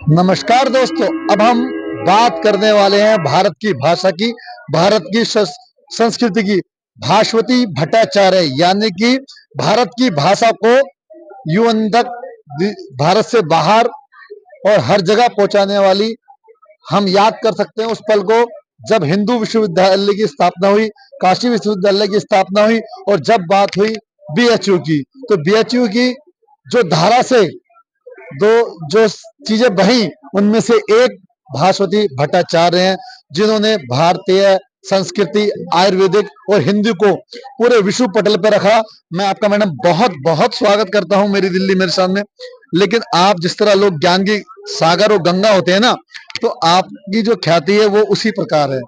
नमस्कार दोस्तों। अब हम बात करने वाले हैं भारत की भाषा की, भारत की संस्कृति की। भास्वती भट्टाचार्य यानी कि भारत की भाषा को युवन तक भारत से बाहर और हर जगह पहुंचाने वाली, हम याद कर सकते हैं उस पल को जब हिंदू विश्वविद्यालय की स्थापना हुई, काशी विश्वविद्यालय की स्थापना हुई और जब बात हुई बीएचयू की, तो बीएचयू की जो धारा से दो जो चीजें बही, उनमें से एक भास्वती भट्टाचार्य हैं, जिन्होंने भारतीय संस्कृति, आयुर्वेदिक और हिंदी को पूरे विश्व पटल पर रखा। मैं आपका मैडम बहुत बहुत स्वागत करता हूं मेरी दिल्ली मेरे सामने। लेकिन आप जिस तरह लोग ज्ञान की सागर और गंगा होते हैं ना, तो आपकी जो ख्याति है वो उसी प्रकार है।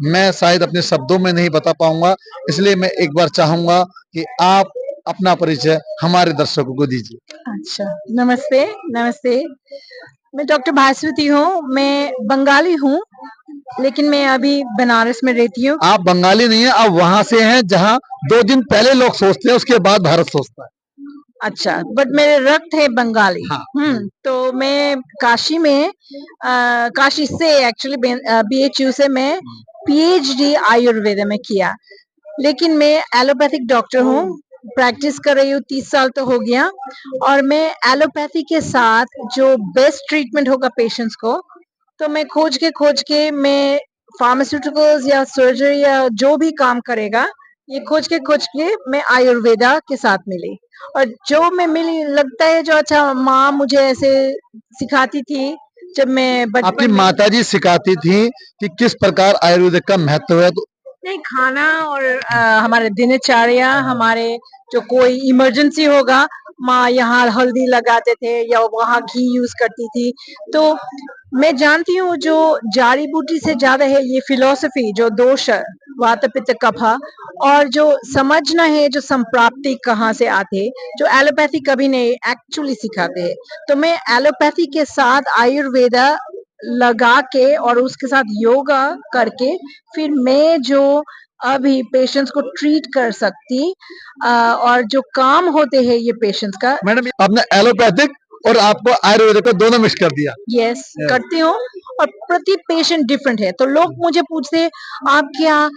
मैं शायद अपने शब्दों में नहीं बता पाऊंगा, इसलिए मैं एक बार चाहूंगा कि आप अपना परिचय हमारे दर्शकों को दीजिए। अच्छा, नमस्ते। नमस्ते, मैं डॉक्टर भास्वती हूँ। मैं बंगाली हूँ, लेकिन मैं अभी बनारस में रहती हूँ। आप बंगाली नहीं है, आप वहां से हैं जहां 2 दिन पहले लोग सोचते हैं, उसके बाद भारत सोचता है। अच्छा, बट मेरे रक्त है बंगाली। हाँ। तो मैं काशी में काशी से एक्चुअली बीएचयू से मैं पीएचडी आयुर्वेद में किया, लेकिन मैं एलोपैथिक डॉक्टर हूँ। प्रैक्टिस कर रही हूँ, 30 साल तो हो गया। और मैं एलोपैथी के साथ जो बेस्ट ट्रीटमेंट होगा पेशेंट्स को, तो मैं खोज के मैं फार्मास्यूटिकल्स या सर्जरी या जो भी काम करेगा, ये खोज के मैं आयुर्वेदा के साथ मिली। और जो मैं मिली, लगता है जो अच्छा माँ मुझे ऐसे सिखाती थी जब मैं आपकी बचपन में। माता जी सिखाती थी कि किस प्रकार आयुर्वेदिक का महत्व है, तो नहीं, खाना और हमारे दिनचर्या, हमारे जो कोई इमरजेंसी होगा, माँ यहाँ हल्दी लगाते थे या वहाँ घी यूज करती थी। तो मैं जानती हूँ जो जड़ी बूटी से ज्यादा है ये फिलोसफी, जो दोष है, वात पित्त कफा, और जो समझना है जो संप्राप्ति कहाँ से आते, जो एलोपैथी कभी नहीं एक्चुअली सिखाते हैं। तो मैं एलोपैथी के साथ आयुर्वेदा लगा के और उसके साथ योगा करके फिर मैं जो अभी पेशेंट्स को ट्रीट कर सकती, और जो काम होते हैं ये पेशेंट्स का। मैडम आपने एलोपैथिक और आपको आयुर्वेदिक को दोनों मिक्स कर दिया। यस, करती हूँ। और प्रति पेशेंट डिफरेंट है, तो लोग मुझे पूछते हैं आप क्या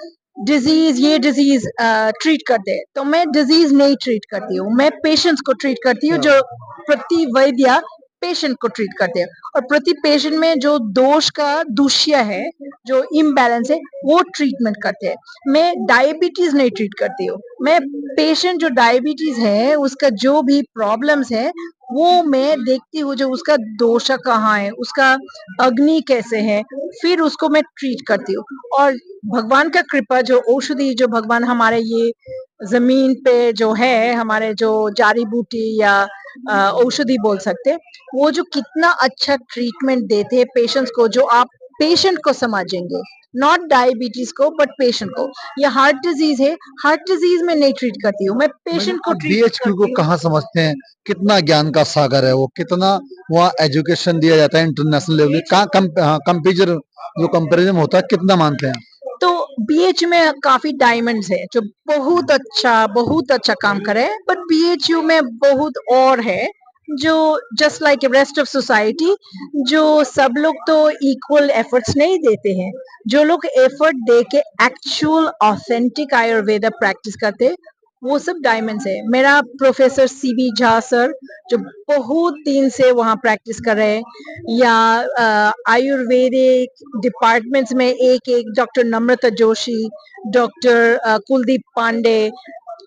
डिजीज ये डिजीज ट्रीट करते हैं, तो मैं डिजीज नहीं ट्रीट करती हूँ, मैं पेशेंट्स को ट्रीट करती हूँ। जो प्रति वैद्य पेशेंट को ट्रीट करते हैं, और प्रति पेशेंट में जो दोष का दूष्य है, जो इम्बैलेंस है, वो ट्रीटमेंट करते हैं। मैं डायबिटीज नहीं ट्रीट करती हूँ, मैं पेशेंट जो डायबिटीज है उसका जो भी प्रॉब्लम्स है वो मैं देखती हूँ, जो उसका दोष कहाँ है, उसका अग्नि कैसे है, फिर उसको मैं ट्रीट करती हूँ। और भगवान का कृपा, जो औषधि जो भगवान हमारे ये जमीन पे जो है, हमारे जो जड़ी बूटी या औषधि बोल सकते, वो जो कितना अच्छा ट्रीटमेंट देते हैं पेशेंट्स को, जो आप पेशेंट को समझेंगे, नॉट डायबिटीज को बट पेशेंट को। ये हार्ट डिजीज है, हार्ट डिजीज में नहीं ट्रीट करती हूँ, मैं पेशेंट को ट्रीट बीएचक्यू को कहाँ समझते हैं? कितना ज्ञान का सागर है वो, कितना वहाँ एजुकेशन दिया जाता है इंटरनेशनल लेवल, कहाँ कंपेरिजन जो कंपेरिजन होता है, कितना मानते हैं? तो बीएच में काफी डायमंड्स है जो बहुत अच्छा काम करे, बट बीएचयू में बहुत और है जो just like rest of society, जो सब लोग तो इक्वल एफर्ट्स नहीं देते हैं। जो लोग एफर्ट दे के एक्चुअल ऑथेंटिक आयुर्वेदा प्रैक्टिस करते, वो सब डायमंड्स है। मेरा प्रोफेसर सीबी झा सर, जो बहुत दिन से वहाँ प्रैक्टिस कर रहे हैं, या आयुर्वेदिक डिपार्टमेंट्स में एक एक डॉक्टर नम्रता जोशी, डॉक्टर कुलदीप पांडे,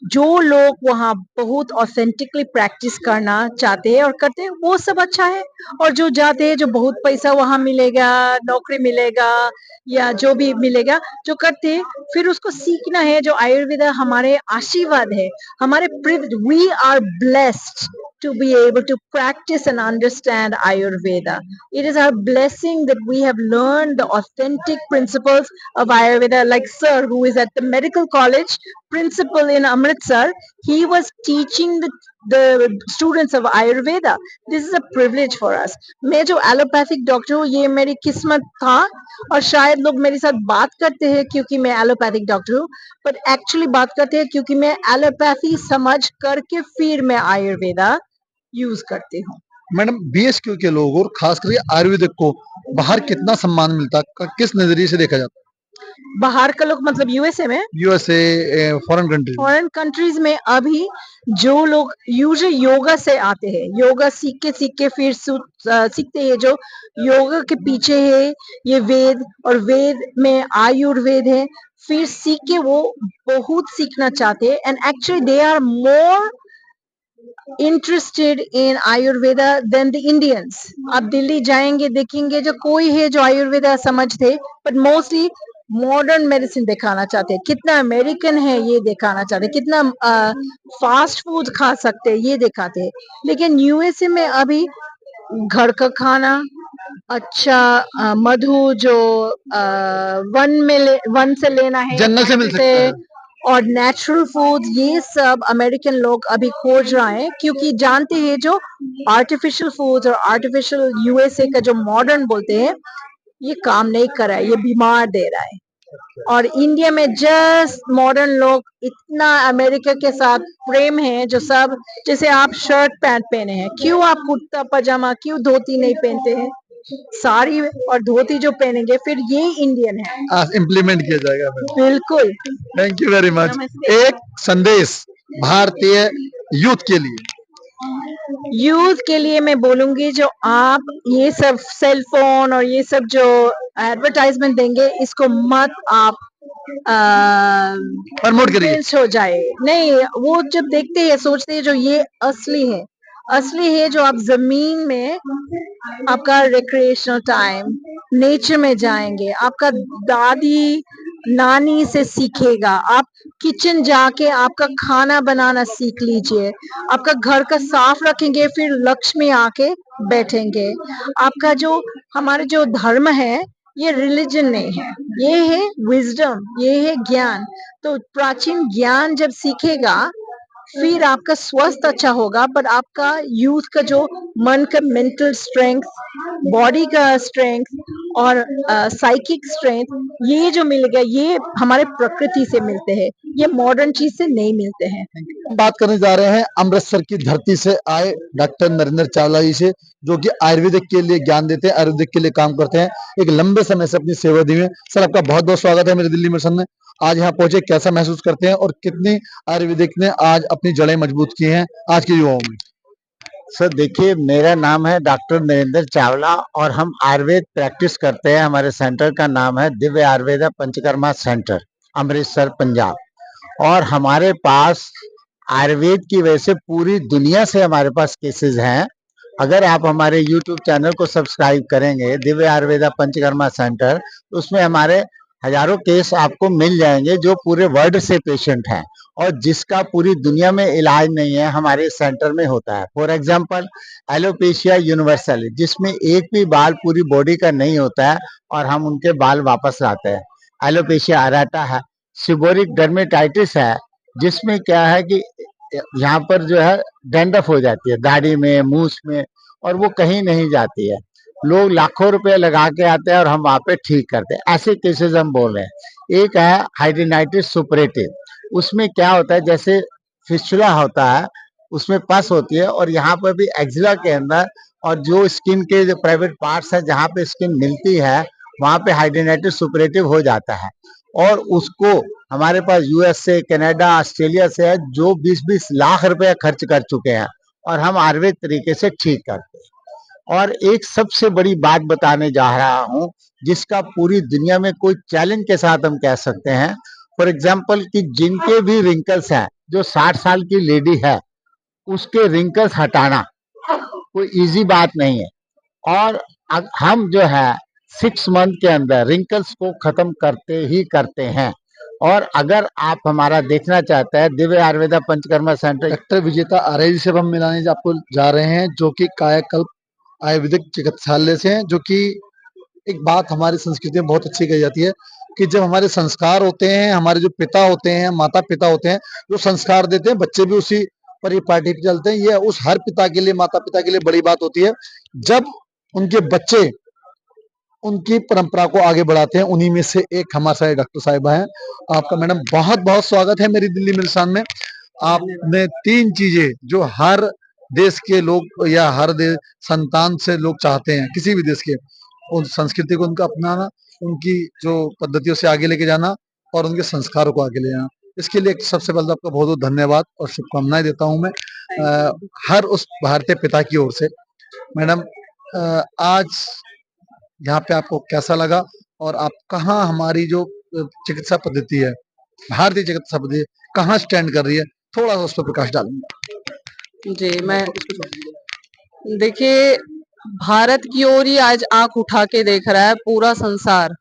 जो लोग वहाँ बहुत ऑथेंटिकली प्रैक्टिस करना चाहते हैं और करते हैं, वो सब अच्छा है। और जो जाते हैं, जो बहुत पैसा वहाँ मिलेगा, नौकरी मिलेगा या जो भी मिलेगा, जो करते हैं, फिर उसको सीखना है। जो आयुर्वेदा हमारे आशीर्वाद है, हमारे we are blessed to be able to practice and understand Ayurveda. It is our blessing that we have learned the authentic principles of Ayurveda. Like Sir, who is at the medical college, principal in Amritsar, he was teaching the students of Ayurveda. This is a privilege for us. मैं जो allopathic doctor हूँ, ये मेरी किस्मत था। और शायद लोग मेरे साथ बात करते हैं क्योंकि मैं एलोपैथिक डॉक्टर हूँ, बट एक्चुअली बात करते हैं क्योंकि मैं एलोपैथी समझ करके फिर मैं आयुर्वेदा यूज करती हूँ। मैडम बीएचक्यू के लोग और खास करके आयुर्वेदिक को बाहर कितना सम्मान मिलता है, किस नजरिए से देखा जाता बाहर का लोग मतलब यूएसए में, है यूएसए फॉरेन कंट्री में? फॉरेन कंट्रीज में अभी जो लोग यूजुअली योगा से आते हैं, योगा सीख के फिर सीखते हैं जो योगा के पीछे है ये वेद, और वेद में आयुर्वेद है, फिर सीख के वो बहुत सीखना चाहते हैं, and actually they are more interested in Ayurveda than the Indians. आप दिल्ली जाएंगे देखेंगे जो कोई है जो आयुर्वेदा समझते, बट मोस्टली मॉडर्न मेडिसिन दिखाना चाहते हैं, कितना अमेरिकन है ये दिखाना चाहते हैं, कितना फास्ट फूड खा सकते हैं ये दिखाते हैं। लेकिन यूएसए में अभी घर का खाना, अच्छा मधु जो वन से लेना है, जंगल से मिल सकता है। और नेचुरल फूड, ये सब अमेरिकन लोग अभी खोज रहे हैं, क्योंकि जानते हैं जो आर्टिफिशियल फूड और आर्टिफिशियल यूएसए का जो मॉडर्न बोलते हैं ये काम नहीं कर रहा है, ये बीमार दे रहा है। और इंडिया में जस्ट मॉडर्न लोग इतना अमेरिका के साथ प्रेम है, जो सब जैसे आप शर्ट पैंट पहने हैं, क्यों आप कुर्ता पजामा क्यों धोती नहीं पहनते हैं, साड़ी और धोती जो पहनेंगे फिर ये इंडियन है। इम्प्लीमेंट किया जाएगा मैडम। बिल्कुल। Thank you very much. नमस्ते। एक संदेश भारतीय यूथ के लिए। यूथ के लिए मैं बोलूंगी जो आप ये सब सेल फोन और ये सब जो एडवर्टाइजमेंट देंगे इसको मत आप प्रमोट करिए। convince हो जाए, नहीं वो जब देखते हैं सोचते हैं जो ये असली है, असली है जो आप जमीन में आपका रिक्रिएशनल टाइम नेचर में जाएंगे, आपका दादी नानी से सीखेगा, आप किचन जाके आपका खाना बनाना सीख लीजिए, आपका घर का साफ रखेंगे फिर लक्ष्मी आके बैठेंगे। आपका जो हमारे जो धर्म है ये रिलीजन नहीं है, ये है विजडम, ये है ज्ञान। तो प्राचीन ज्ञान जब सीखेगा फिर आपका स्वास्थ्य अच्छा होगा, पर आपका यूथ का जो मन का मेंटल स्ट्रेंथ, बॉडी का स्ट्रेंथ और साइकिक स्ट्रेंथ ये जो मिलेगा ये हमारे प्रकृति से मिलते हैं, ये मॉडर्न चीज से नहीं मिलते हैं। बात करने जा रहे हैं अमृतसर की धरती से आए डॉक्टर नरेंद्र चावला जी से, जो कि आयुर्वेदिक के लिए ज्ञान देते हैं, आयुर्वेदिक के लिए काम करते हैं, एक लंबे समय से अपनी सेवा दी है। सर आपका बहुत बहुत स्वागत है मेरे दिल्ली मिशन में। आज यहाँ पहुंचे कैसा महसूस करते हैं और कितनी आयुर्वेदिक ने आज अपनी जड़ें मजबूत की हैं आज के युवाओं में? सर देखिए, मेरा नाम है डॉक्टर नरेंद्र चावला और हम आयुर्वेद प्रैक्टिस करते हैं। हमारे सेंटर का नाम है दिव्य आयुर्वेदा पंचकर्मा सेंटर, अमृतसर, पंजाब। और हमारे पास आयुर्वेद की वजह से पूरी दुनिया से हमारे पास केसेस हैं। अगर आप हमारे यूट्यूब चैनल को सब्सक्राइब करेंगे दिव्य आयुर्वेदा पंचकर्मा सेंटर, तो उसमें हमारे हजारों केस आपको मिल जाएंगे जो पूरे वर्ल्ड से पेशेंट हैं और जिसका पूरी दुनिया में इलाज नहीं है हमारे सेंटर में होता है। फॉर एग्जांपल एलोपेशिया यूनिवर्सल, जिसमें एक भी बाल पूरी बॉडी का नहीं होता है और हम उनके बाल वापस लाते हैं। एलोपेशिया अराटा है। सिबोरिक डर्मेटाइटिस है, जिसमें क्या है कि यहाँ पर जो है डैंड्रफ हो जाती है दाढ़ी में, मूछ में, और वो कहीं नहीं जाती है। लोग लाखों रुपए लगा के आते हैं और हम वहाँ पे ठीक करते हैं। ऐसे केसेस हम बोल रहे हैं। एक है हाइड्रेनाइटिस सुपरेटिव, उसमें क्या होता है जैसे फिस्टुला होता है, उसमें पस होती है और यहाँ पर भी एक्जिला के अंदर और जो स्किन के जो प्राइवेट पार्ट्स है जहाँ पे स्किन मिलती है वहाँ पे हाइड्रेनाइटिस सुपरेटिव हो जाता है। और उसको हमारे पास यूएस से, कनाडा, ऑस्ट्रेलिया से है जो 20-20 लाख रुपए खर्च कर चुके हैं और हम आयुर्वेद तरीके से ठीक करते हैं। और एक सबसे बड़ी बात बताने जा रहा हूँ जिसका पूरी दुनिया में कोई चैलेंज के साथ हम कह सकते हैं। फॉर एग्जाम्पल कि जिनके भी रिंकल्स हैं, जो 60 साल की लेडी है उसके रिंकल्स हटाना कोई इजी बात नहीं है। और हम जो है 6 मंथ के अंदर रिंकल्स को खत्म करते ही करते हैं। और अगर आप हमारा देखना चाहते हैं दिव्य आयुर्वेदा पंचकर्मा सेंटर, डॉक्टर विजेता आर्य जी से हम मिलाने आपको जा रहे हैं, जो कि कायाकल्प आयुर्वेदिक चिकित्सालय से हैं। जो कि एक बात हमारी संस्कृति में बहुत अच्छी कही जाती है कि जब हमारे संस्कार होते हैं, हमारे जो पिता होते हैं, माता पिता होते हैं, जो संस्कार देते हैं, बच्चे भी उसी परिपाटी पे चलते हैं। ये उस हर पिता के लिए, माता पिता के लिए बड़ी बात होती है जब उनके बच्चे उनकी परंपरा को आगे बढ़ाते हैं। उन्हीं में से एक हमारे सारे डॉक्टर साहिबा हैं। आपका मैडम बहुत बहुत स्वागत है मेरी दिल्ली मिल्सान में। आपने 3 चीजें जो हर देश के लोग या हर देश संतान से लोग चाहते हैं, किसी भी देश के, उन संस्कृति को उनका अपनाना, उनकी जो पद्धतियों से आगे लेके जाना और उनके संस्कारों को आगे ले जाना। इसके लिए सबसे पहले तो आपका बहुत बहुत धन्यवाद और शुभकामनाएं देता हूं मैं हर उस भारतीय पिता की ओर से। मैडम, आज यहाँ पे आपको कैसा लगा और आप कहाँ हमारी जो चिकित्सा पद्धति है, भारतीय चिकित्सा पद्धति कहाँ स्टैंड कर रही है, थोड़ा सा उस पर प्रकाश डालेंगे। जी, मैं देखिए, भारत की ओर ही आज आंख उठा के देख रहा है पूरा संसार।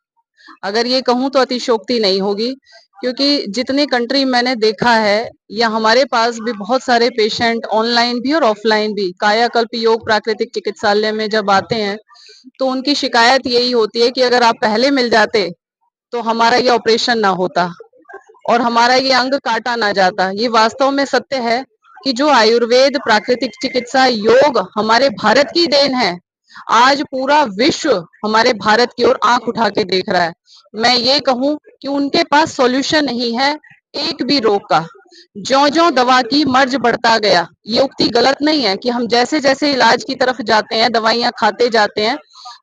अगर ये कहूँ तो अतिशोक्ति नहीं होगी, क्योंकि जितने कंट्री मैंने देखा है या हमारे पास भी बहुत सारे पेशेंट ऑनलाइन भी और ऑफलाइन भी कायाकल्प योग प्राकृतिक चिकित्सालय में जब आते हैं तो उनकी शिकायत यही होती है कि अगर आप पहले मिल जाते तो हमारा ये ऑपरेशन ना होता और हमारा ये अंग काटा ना जाता। ये वास्तव में सत्य है कि जो आयुर्वेद प्राकृतिक चिकित्सा योग हमारे भारत की देन है, आज पूरा विश्व हमारे भारत की ओर आंख उठा के देख रहा है। मैं ये कहूं कि उनके पास सॉल्यूशन नहीं है एक भी रोग का। ज्यों-ज्यों दवा की मर्ज बढ़ता गया, ये उक्ति गलत नहीं है कि हम जैसे-जैसे इलाज की तरफ जाते हैं, दवाइयां खाते जाते हैं,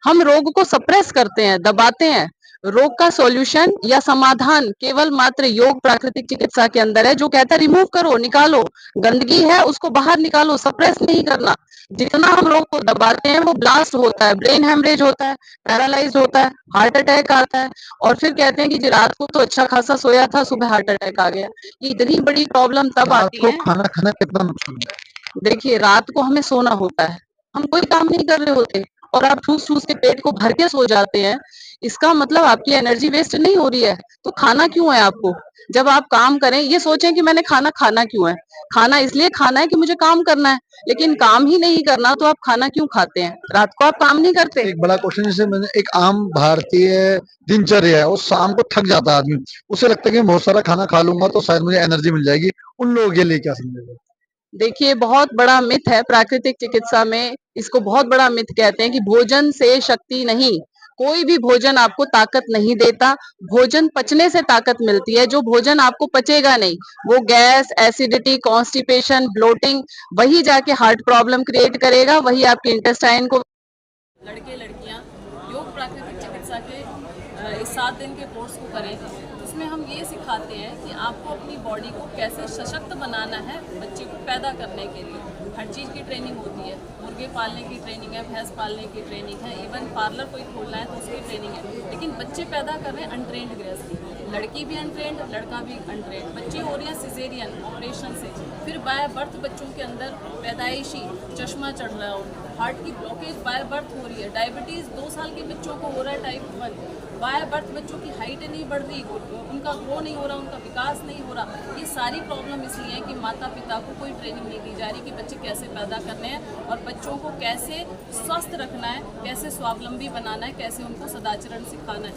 हम रोग को सप्रेस करते हैं, दबाते हैं। रोग का सॉल्यूशन या समाधान केवल मात्र योग प्राकृतिक चिकित्सा के अंदर है, जो कहता है रिमूव करो, निकालो, गंदगी है उसको बाहर निकालो, सप्रेस नहीं करना। जितना हम रोग को दबाते हैं वो ब्लास्ट होता है, ब्रेन हेमरेज होता है, पैरालाइज होता है, हार्ट अटैक आता है और फिर कहते हैं कि जी रात को तो अच्छा खासा सोया था, सुबह हार्ट अटैक आ गया। ये इतनी बड़ी प्रॉब्लम तब आती है। खाना खाना कितना नुकसान है? देखिए, रात को हमें सोना होता है, हम कोई काम नहीं कर रहे होते और आप ठूस-ठूस के पेट को भर के सो जाते हैं। इसका मतलब आपकी एनर्जी वेस्ट नहीं हो रही है, तो खाना क्यों है आपको? जब आप काम करें, ये सोचें कि मैंने खाना क्यों है? खाना इसलिए खाना है कि मुझे काम करना है, लेकिन काम ही नहीं करना तो आप खाना क्यों खाते हैं? रात को आप काम नहीं करते? एक बड़ा क्वेश्चन, जैसे मैंने एक आम भारतीय दिनचर्या है, वो शाम को थक जाता है आदमी, उसे लगता है कि मैं बहुत सारा खाना खा लूंगा तो शायद मुझे एनर्जी मिल जाएगी, उन लोगों के लिए क्या समझेगा? देखिए, बहुत बड़ा मिथ है प्राकृतिक चिकित्सा में, इसको बहुत बड़ा मिथ कहते हैं कि भोजन से शक्ति नहीं। कोई भी भोजन आपको ताकत नहीं देता, भोजन पचने से ताकत मिलती है। जो भोजन आपको पचेगा नहीं, वो गैस, एसिडिटी, कॉन्स्टिपेशन, ब्लोटिंग, वही जाके हार्ट प्रॉब्लम क्रिएट करेगा, वही आपके इंटेस्टाइन को। लड़के लड़कियां योग प्राकृतिक चिकित्सा के इस 7 दिन के कोर्स को करें, उसमें हम ये सिखाते हैं कि आपको अपनी बॉडी को कैसे सशक्त बनाना है बच्चे को पैदा करने के लिए। हर चीज़ की ट्रेनिंग होती है, मुर्गे पालने की ट्रेनिंग है, भैंस पालने की ट्रेनिंग है, इवन पार्लर कोई खोलना है तो उसकी ट्रेनिंग है। लेकिन बच्चे पैदा कर रहे हैं अनट्रेंड गृहस्थी, लड़की भी अनट्रेंड, लड़का भी अनट्रेंड। बच्चे हो रही हैं सिजेरियन ऑपरेशन से, फिर बाय बर्थ बच्चों के अंदर पैदाइशी चश्मा चढ़ रहा है, हार्ट की ब्लॉकेज बाय बर्थ हो रही है, डायबिटीज़ 2 साल के बच्चों को हो रहा है टाइप 1, बाय बर्थ बच्चों की हाइट नहीं बढ़ रही, उनका ग्रो नहीं हो रहा, उनका विकास नहीं हो रहा। ये सारी प्रॉब्लम इसलिए है कि माता पिता को कोई ट्रेनिंग नहीं दी जा रही कि बच्चे कैसे पैदा करने हैं और बच्चों को कैसे स्वस्थ रखना है, कैसे स्वावलंबी बनाना है, कैसे उनको सदाचरण सिखाना है।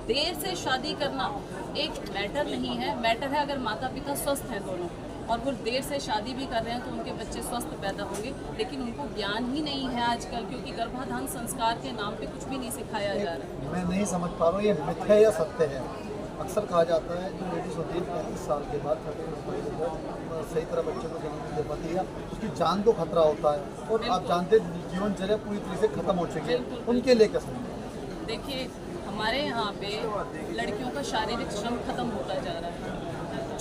देर से शादी करना एक मैटर नहीं है, मैटर है अगर माता पिता स्वस्थ हैं दोनों, और वो देर से शादी भी कर रहे हैं तो उनके बच्चे स्वस्थ पैदा होंगे। लेकिन उनको ज्ञान ही नहीं है आजकल, क्योंकि गर्भाधान संस्कार के नाम पे कुछ भी नहीं सिखाया जा रहा है। मैं नहीं समझ पा रहा हूँ ये मिथ है या सत्य है। अक्सर कहा जाता है जो लेडीज होती है 35 साल के बाद सही तरह बच्चे को जन्म नहीं दे पाती है, उसकी जान को खतरा होता है और आप जानते जीवनचर्या पूरी तरह से खत्म हो चुकी है, उनके लिए क्या समझ? देखिए, हमारे यहाँ पे लड़कियों का शारीरिक श्रम खत्म होता जा रहा है।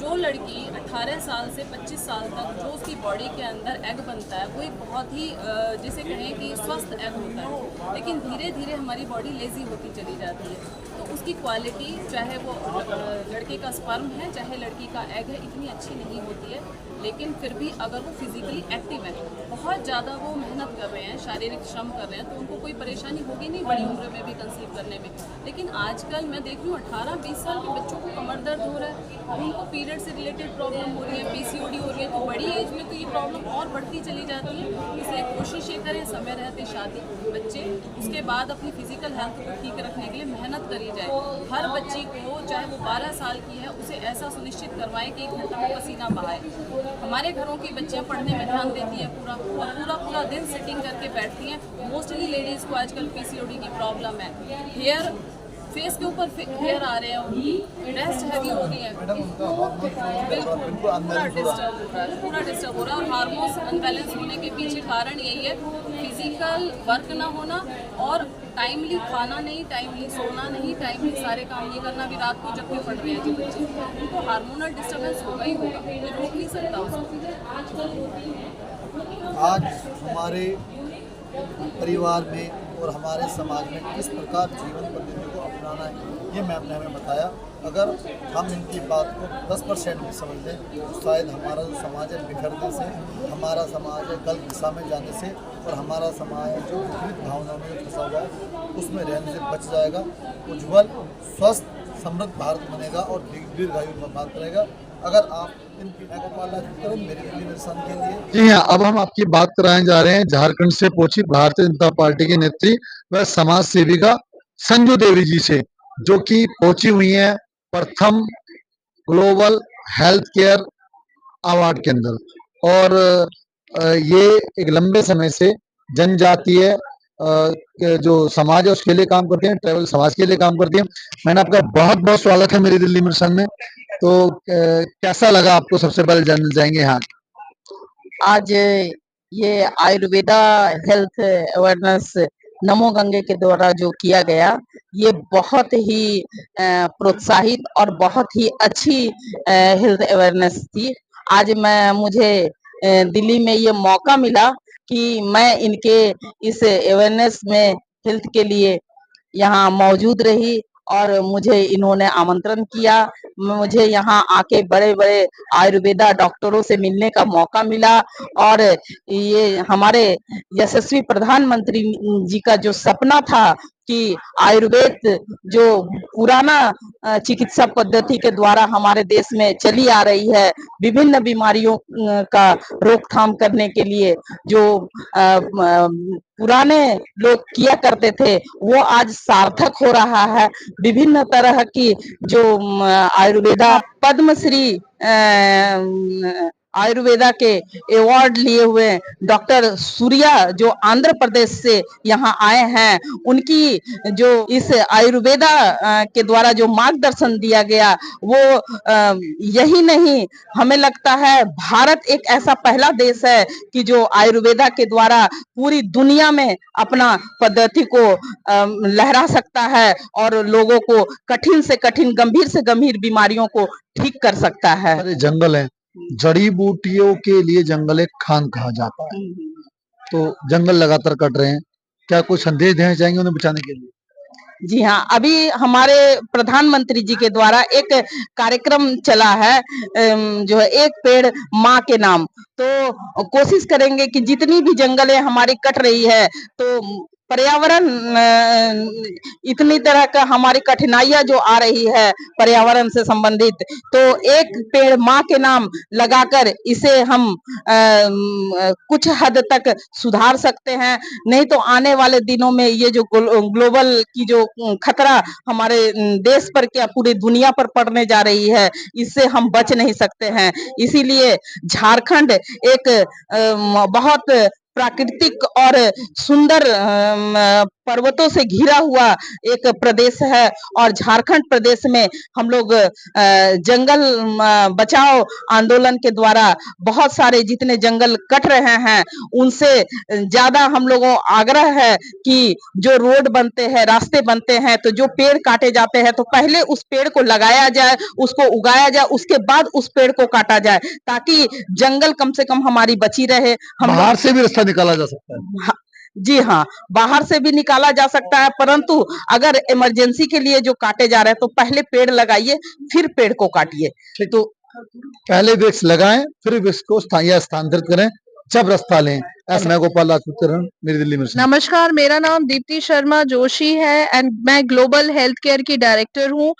जो लड़की 18 साल से 25 साल तक जो उसकी बॉडी के अंदर एग बनता है वो एक बहुत ही जिसे कहें कि स्वस्थ एग होता है, लेकिन धीरे धीरे हमारी बॉडी लेजी होती चली जाती है। तो उसकी क्वालिटी, चाहे वो लड़के का स्पर्म है चाहे लड़की का एग है, इतनी अच्छी नहीं होती है। लेकिन फिर भी अगर वो फिजिकली एक्टिव है, बहुत ज़्यादा वो मेहनत कर रहे हैं, शारीरिक श्रम कर रहे हैं, तो उनको कोई परेशानी होगी नहीं बड़ी उम्र में भी कंसीव करने में। लेकिन आजकल मैं देख रही हूँ 18-20 साल के बच्चों को कमर दर्द हो रहा है, उनको पीरियड से रिलेटेड प्रॉब्लम हो रही है, पीसीओडी हो रही है, तो बड़ी एज में तो ये प्रॉब्लम और बढ़ती चली जाती है। इसलिए कोशिश ये करें समय रहते शादी बच्चे, उसके बाद अपनी फिजिकल हेल्थ को ठीक रखने के लिए मेहनत करी जाए। हर बच्ची को, चाहे वो 12 साल की है, उसे ऐसा सुनिश्चित करवाएं कि 1 घंटा वो पसीना बहाए। हमारे घरों की बच्चियां पढ़ने में ध्यान देती हैं पूरा दिन सिटिंग करके बैठती हैं। मोस्टली लेडीज़ को आजकल पीसीओडी की प्रॉब्लम है। हेयर फेस के ऊपर हेयर आ रहे हैं, उनकी ब्रेस्ट हैवी हो रही है, मैडम उनका हार्मोन बिल्कुल पूरा अनबैलेंस हो रहा है। डिस्टर्ब हो रहा है, पूरा डिस्टर्ब हो रहा है। और हार्मोन्स अनबैलेंस होने के पीछे कारण यही है, फिजिकल वर्क ना होना और टाइमली खाना नहीं, टाइमली सोना नहीं, टाइमली सारे काम नहीं करना। भी रात को जब भी पढ़ रहे हैं जो बच्चे, उनको हार्मोनल डिस्टर्बेंस होगा ही होगा, कोई रोक नहीं सकता उसको। आज हमारे परिवार में और हमारे समाज में किस प्रकार जीवन पद्धति को अपनाना है, ये मैम ने हमें बताया। अगर हम इनकी बात को 10% भी समझ लें तो शायद हमारा जो समाज है बिखरने से, हमारा समाज है गलत दिशा में जाने से, और हमारा समाज है जो विपरीत भावनाओं में फंसा हुआ है उसमें रहने से बच जाएगा। उज्जवल, स्वस्थ, समृद्ध भारत बनेगा और दीर्घायु में बात करेगा। अगर आप इनकी मेरे निर्देशन के लिए जी हाँ, अब हम आपकी बात कराने जा रहे हैं झारखंड से पहुंची भारतीय जनता पार्टी की नेत्री व समाज सेविका संजू देवी जी से, जो कि पहुंची हुई हैं प्रथम ग्लोबल हेल्थ केयर अवार्ड के अंदर। और ये एक लंबे समय से जनजातीय जो समाज है उसके लिए काम करते हैं, ट्राइबल समाज के लिए काम करती हैं। मैंने आपका बहुत बहुत स्वागत है मेरी दिल्ली मिशन में। तो कैसा लगा आपको, सबसे पहले जानना चाहेंगे। यहाँ आज ये आयुर्वेदा हेल्थ अवेयरनेस नमो गंगे के द्वारा जो किया गया, ये बहुत ही प्रोत्साहित और बहुत ही अच्छी हेल्थ अवेयरनेस थी। आज मुझे दिल्ली में ये मौका मिला कि मैं इनके इस अवेयरनेस में हेल्थ के लिए यहाँ मौजूद रही और मुझे इन्होंने आमंत्रण किया। मुझे यहाँ आके बड़े बड़े आयुर्वेदा डॉक्टरों से मिलने का मौका मिला और ये हमारे यशस्वी प्रधानमंत्री जी का जो सपना था कि आयुर्वेद जो पुराना चिकित्सा पद्धति के द्वारा हमारे देश में चली आ रही है, विभिन्न बीमारियों का रोकथाम करने के लिए जो पुराने लोग किया करते थे, वो आज सार्थक हो रहा है। विभिन्न तरह की जो आयुर्वेदा पद्मश्री आयुर्वेदा के अवार्ड लिए हुए डॉक्टर सूर्या जो आंध्र प्रदेश से यहाँ आए हैं, उनकी जो इस आयुर्वेदा के द्वारा जो मार्गदर्शन दिया गया, वो यही नहीं, हमें लगता है भारत एक ऐसा पहला देश है कि जो आयुर्वेदा के द्वारा पूरी दुनिया में अपना पद्धति को लहरा सकता है और लोगों को कठिन से कठिन, गंभीर से गंभीर बीमारियों को ठीक कर सकता है। सारे जंगल है, जड़ी बूटियों के लिए जंगल एक खान कहा जाता है, तो जंगल लगातार कट रहे हैं। क्या कुछ संदेश देना चाहेंगे उन्हें बचाने के लिए? जी हाँ, अभी हमारे प्रधानमंत्री जी के द्वारा एक कार्यक्रम चला है, जो है एक पेड़ माँ के नाम। तो कोशिश करेंगे कि जितनी भी जंगलें हमारी कट रही है, तो पर्यावरण इतनी तरह का हमारी कठिनाइयां जो आ रही है पर्यावरण से संबंधित, तो एक पेड़ माँ के नाम लगाकर इसे हम कुछ हद तक सुधार सकते हैं। नहीं तो आने वाले दिनों में ये जो ग्लोबल की जो खतरा हमारे देश पर क्या पूरी दुनिया पर पड़ने जा रही है, इससे हम बच नहीं सकते हैं। इसीलिए झारखंड एक बहुत प्राकृतिक और सुंदर पर्वतों से घिरा हुआ एक प्रदेश है और झारखंड प्रदेश में हम लोग जंगल बचाओ आंदोलन के द्वारा बहुत सारे जितने जंगल कट रहे हैं, उनसे ज्यादा हम लोगों आग्रह है कि जो रोड बनते हैं, रास्ते बनते हैं, तो जो पेड़ काटे जाते हैं तो पहले उस पेड़ को लगाया जाए, उसको उगाया जाए, उसके बाद उस पेड़ को काटा जाए, ताकि जंगल कम से कम हमारी बची रहे। हम बाहर से भी रास्ता निकाला जा सकता है। जी हाँ, बाहर से भी निकाला जा सकता है, परंतु अगर इमरजेंसी के लिए जो काटे जा रहे हैं तो पहले पेड़ लगाइए, फिर पेड़ को काटिए। तो पहले वृक्ष लगाएं, फिर वृक्ष को स्थानांतरित करें जब रास्ता लें। ऐसा मैं गोपाल राजपूत, मेरी दिल्ली में। नमस्कार, मेरा नाम दीप्ति शर्मा जोशी है एंड मैं ग्लोबल हेल्थ केयर की डायरेक्टर हूँ।